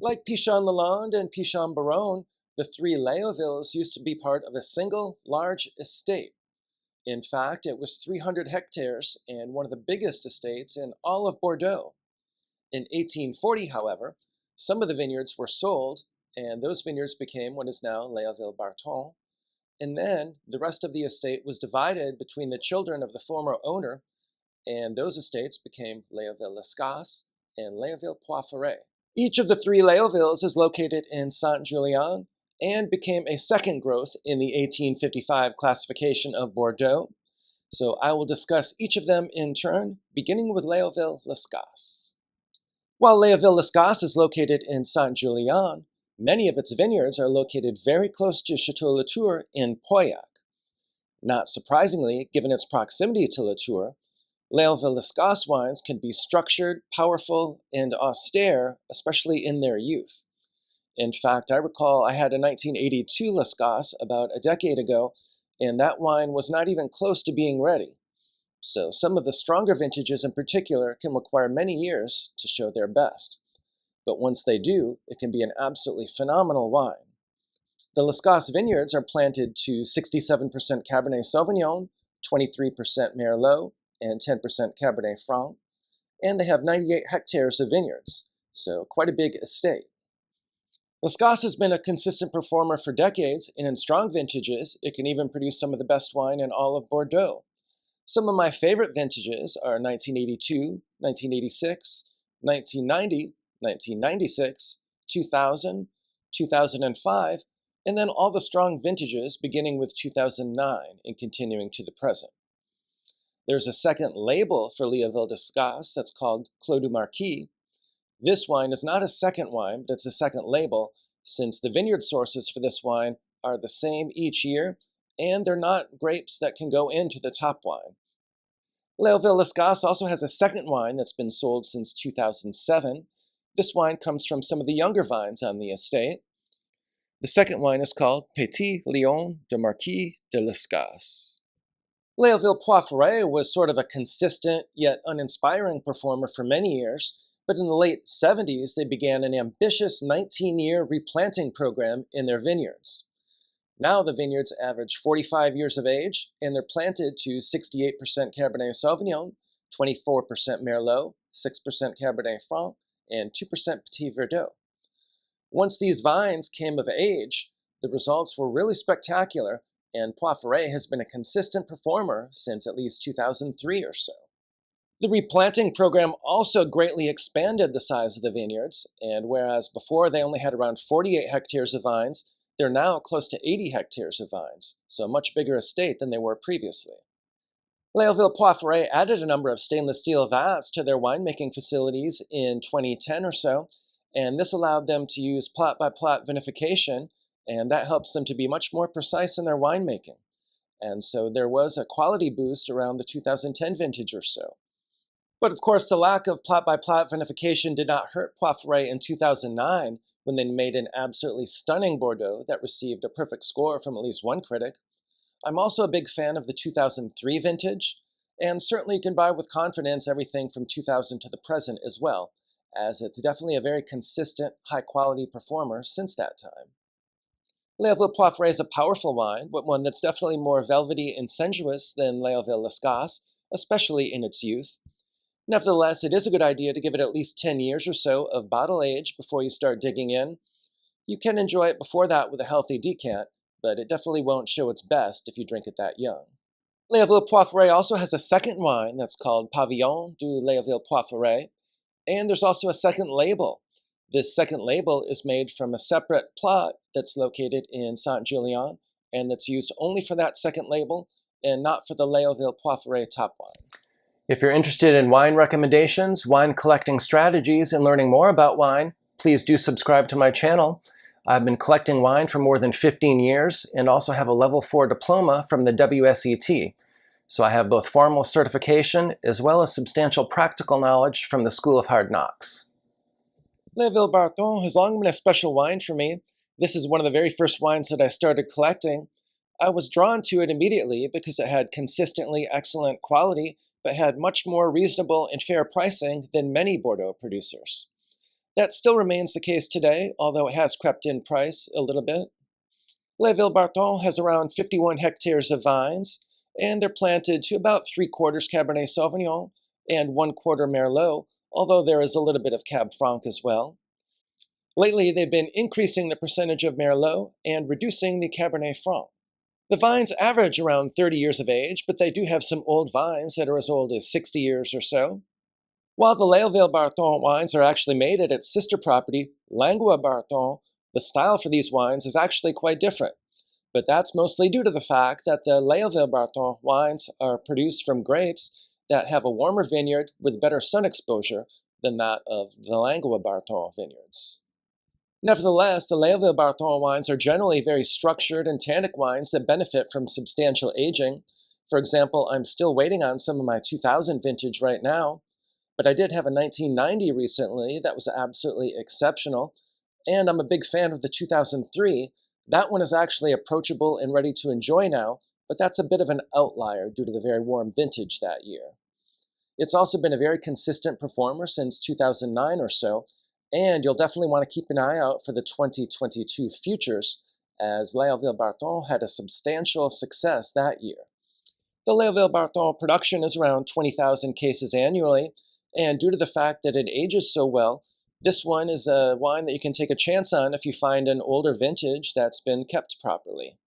Like Pichon-Lalande and Pichon-Baronne, the three Léovilles used to be part of a single large estate. In fact, it was 300 hectares and one of the biggest estates in all of Bordeaux. In 1840, however, some of the vineyards were sold, and those vineyards became what is now Léoville Barton. And then the rest of the estate was divided between the children of the former owner, and those estates became Leoville Las Cases and Léoville Poyferré. Each of the three Léovilles is located in Saint-Julien and became a second growth in the 1855 classification of Bordeaux. So I will discuss each of them in turn, beginning with Leoville Las Cases. While Leoville Las Cases is located in Saint-Julien, many of its vineyards are located very close to Chateau Latour in Pauillac. Not surprisingly, given its proximity to Latour, Leoville Las Cases wines can be structured, powerful, and austere, especially in their youth. In fact, I recall I had a 1982 Las Cases about a decade ago, and that wine was not even close to being ready. So some of the stronger vintages in particular can require many years to show their best. But once they do, it can be an absolutely phenomenal wine. The Las Cases vineyards are planted to 67% Cabernet Sauvignon, 23% Merlot, and 10% Cabernet Franc, and they have 98 hectares of vineyards, so quite a big estate. Las Cases has been a consistent performer for decades, and in strong vintages, it can even produce some of the best wine in all of Bordeaux. Some of my favorite vintages are 1982, 1986, 1990, 1996, 2000, 2005, and then all the strong vintages beginning with 2009 and continuing to the present. There's a second label for Leoville Las Cases that's called Clos du Marquis. This wine is not a second wine, but it's a second label, since the vineyard sources for this wine are the same each year, and they're not grapes that can go into the top wine. Leoville Las Cases also has a second wine that's been sold since 2007. This wine comes from some of the younger vines on the estate. The second wine is called Petit Lion de Marquis de Las Cases. Léoville Poyferré was sort of a consistent yet uninspiring performer for many years, but in the late 70s they began an ambitious 19-year replanting program in their vineyards. Now the vineyards average 45 years of age, and they're planted to 68% Cabernet Sauvignon, 24% Merlot, 6% Cabernet Franc, and 2% Petit Verdot. Once these vines came of age, the results were really spectacular, and Poyferré has been a consistent performer since at least 2003 or so. The replanting program also greatly expanded the size of the vineyards, and whereas before they only had around 48 hectares of vines, they're now close to 80 hectares of vines, so a much bigger estate than they were previously. Léoville Poyferré added a number of stainless steel vats to their winemaking facilities in 2010 or so, and this allowed them to use plot-by-plot vinification, and that helps them to be much more precise in their winemaking. And so there was a quality boost around the 2010 vintage or so. But of course, the lack of plot-by-plot vinification did not hurt Poyferré in 2009 when they made an absolutely stunning Bordeaux that received a perfect score from at least one critic. I'm also a big fan of the 2003 vintage, and certainly you can buy with confidence everything from 2000 to the present as well, as it's definitely a very consistent, high-quality performer since that time. Léoville Poyferré is a powerful wine, but one that's definitely more velvety and sensuous than Léoville Las Cases, especially in its youth. Nevertheless, it is a good idea to give it at least 10 years or so of bottle age before you start digging in. You can enjoy it before that with a healthy decant, but it definitely won't show its best if you drink it that young. Léoville Poyferré also has a second wine that's called Pavillon du Léoville Poyferré, and there's also a second label. This second label is made from a separate plot that's located in Saint-Julien, and that's used only for that second label and not for the Léoville Poyferré top wine. If you're interested in wine recommendations, wine collecting strategies, and learning more about wine, please do subscribe to my channel. I've been collecting wine for more than 15 years and also have a level 4 diploma from the WSET. So I have both formal certification as well as substantial practical knowledge from the School of Hard Knocks. Léoville Barton has long been a special wine for me. This is one of the very first wines that I started collecting. I was drawn to it immediately because it had consistently excellent quality, but had much more reasonable and fair pricing than many Bordeaux producers. That still remains the case today, although it has crept in price a little bit. Leoville Barton has around 51 hectares of vines, and they're planted to about 3/4 Cabernet Sauvignon and 1/4 Merlot, although there is a little bit of Cab Franc as well. Lately, they've been increasing the percentage of Merlot and reducing the Cabernet Franc. The vines average around 30 years of age, but they do have some old vines that are as old as 60 years or so. While the Leoville Barton wines are actually made at its sister property, Langua Barton, the style for these wines is actually quite different. But that's mostly due to the fact that the Leoville Barton wines are produced from grapes that have a warmer vineyard with better sun exposure than that of the Langua Barton vineyards. Nevertheless, the Leoville Barton wines are generally very structured and tannic wines that benefit from substantial aging. For example, I'm still waiting on some of my 2000 vintage right now, but I did have a 1990 recently that was absolutely exceptional, and I'm a big fan of the 2003. That one is actually approachable and ready to enjoy now, but that's a bit of an outlier due to the very warm vintage that year. It's also been a very consistent performer since 2009 or so, and you'll definitely want to keep an eye out for the 2022 futures, as Leoville Barton had a substantial success that year. The Leoville Barton production is around 20,000 cases annually, and due to the fact that it ages so well, this one is a wine that you can take a chance on if you find an older vintage that's been kept properly.